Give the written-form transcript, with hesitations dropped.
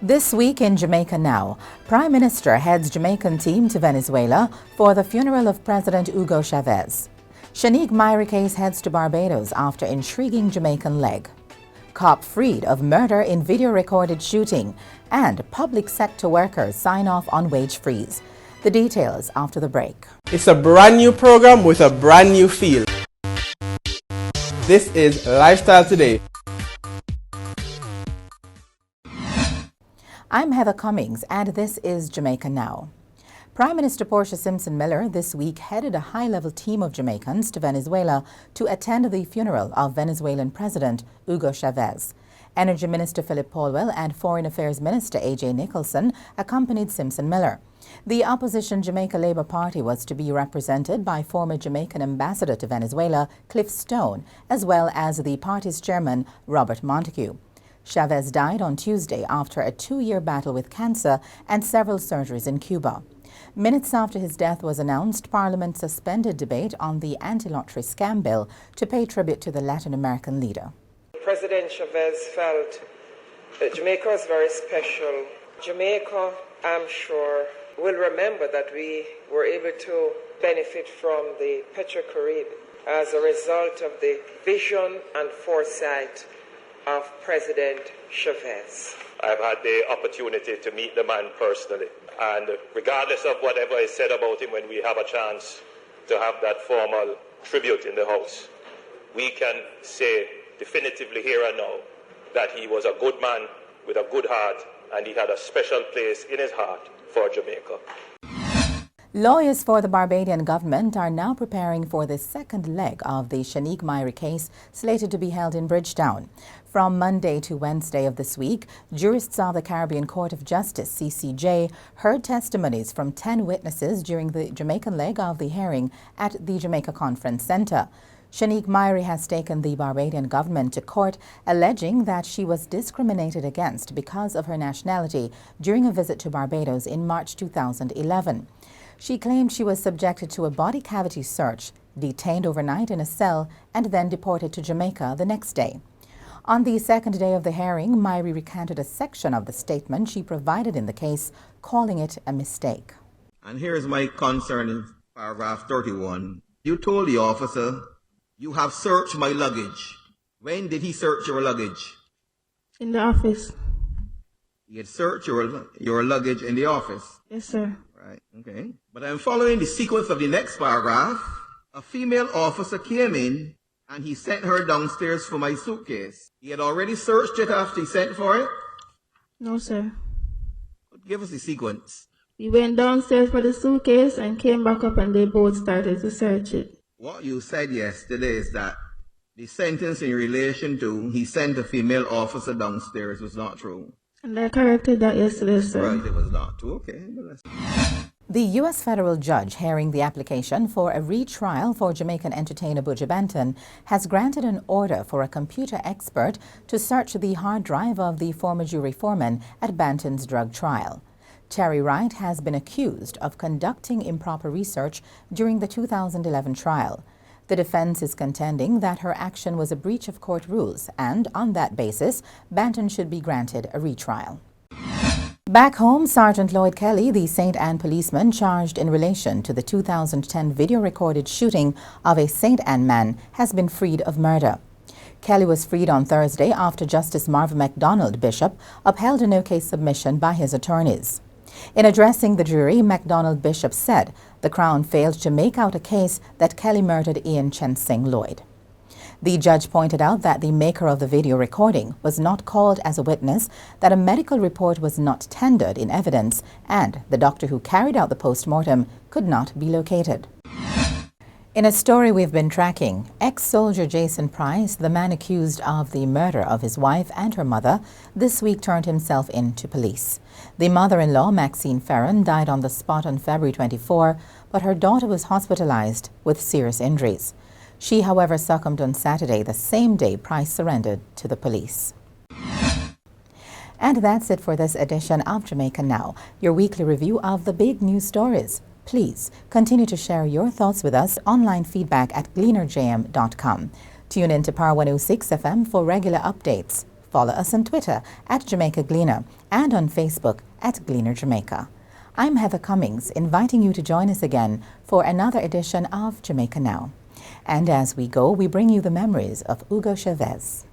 This week in Jamaica Now, Prime Minister heads Jamaican team to Venezuela for the funeral of President Hugo Chavez. Shanique Myrie case heads to Barbados after intriguing Jamaican leg. Cop freed of murder in video-recorded shooting, and public sector workers sign off on wage freeze. The details after the break. It's a brand new program with a brand new feel. This is Lifestyle Today. I'm Heather Cummings, and this is Jamaica Now. Prime Minister Portia Simpson Miller this week headed a high-level team of Jamaicans to Venezuela to attend the funeral of Venezuelan President Hugo Chavez. Energy Minister Philip Paulwell and Foreign Affairs Minister A.J. Nicholson accompanied Simpson Miller. The opposition Jamaica Labour Party was to be represented by former Jamaican ambassador to Venezuela, Cliff Stone, as well as the party's chairman, Robert Montague. Chavez died on Tuesday after a 2-year battle with cancer and several surgeries in Cuba. Minutes after his death was announced, Parliament suspended debate on the anti-lottery scam bill to pay tribute to the Latin American leader. President Chavez felt that Jamaica was very special. Jamaica, I'm sure, will remember that we were able to benefit from the Petrocaribe as a result of the vision and foresight of President Chavez. I've had the opportunity to meet the man personally, and regardless of whatever is said about him when we have a chance to have that formal tribute in the House, we can say definitively here and now that he was a good man with a good heart, and he had a special place in his heart for Jamaica. Lawyers for the Barbadian government are now preparing for the second leg of the Shanique Myrie case slated to be held in Bridgetown. From Monday to Wednesday of this week, jurists of the Caribbean Court of Justice, CCJ, heard testimonies from 10 witnesses during the Jamaican leg of the hearing at the Jamaica Conference Centre. Shanique Myrie has taken the Barbadian government to court, alleging that she was discriminated against because of her nationality during a visit to Barbados in March 2011. She claimed she was subjected to a body cavity search, detained overnight in a cell, and then deported to Jamaica the next day. On the second day of the hearing, Myrie recanted a section of the statement she provided in the case, calling it a mistake. And here's my concern in paragraph 31. You told the officer, "You have searched my luggage." When did he search your luggage? In the office. He had searched your luggage in the office? Yes, sir. Right, okay. But I'm following the sequence of the next paragraph. A female officer came in and he sent her downstairs for my suitcase. He had already searched it after he sent for it? No, sir. Give us the sequence. We went downstairs for the suitcase and came back up and they both started to search it. What you said yesterday is that the sentence in relation to he sent a female officer downstairs was not true. And I corrected that yesterday, sir. Right, it was not true. Okay. The U.S. federal judge hearing the application for a retrial for Jamaican entertainer Buju has granted an order for a computer expert to search the hard drive of the former jury foreman at Banton's drug trial. Terry Wright has been accused of conducting improper research during the 2011 trial. The defense is contending that her action was a breach of court rules, and on that basis, Banton should be granted a retrial. Back home, Sergeant Lloyd Kelly, the St. Anne policeman charged in relation to the 2010 video-recorded shooting of a St. Anne man, has been freed of murder. Kelly was freed on Thursday after Justice Marvin MacDonald Bishop upheld a no-case submission by his attorneys. In addressing the jury, MacDonald Bishop said the Crown failed to make out a case that Kelly murdered Ian Chensing Lloyd. The judge pointed out that the maker of the video recording was not called as a witness, that a medical report was not tendered in evidence, and the doctor who carried out the post-mortem could not be located. In a story we've been tracking, ex-soldier Jason Price, the man accused of the murder of his wife and her mother, this week turned himself in to police. The mother-in-law, Maxine Ferron, died on the spot on February 24, but her daughter was hospitalized with serious injuries. She, however, succumbed on Saturday, the same day Price surrendered to the police. And that's it for this edition of Jamaica Now, your weekly review of the big news stories. Please continue to share your thoughts with us. Online feedback at gleanerjm.com. Tune in to Power 106 FM for regular updates. Follow us on Twitter at Jamaica Gleaner and on Facebook at Gleaner Jamaica. I'm Heather Cummings, inviting you to join us again for another edition of Jamaica Now. And as we go, we bring you the memories of Hugo Chavez.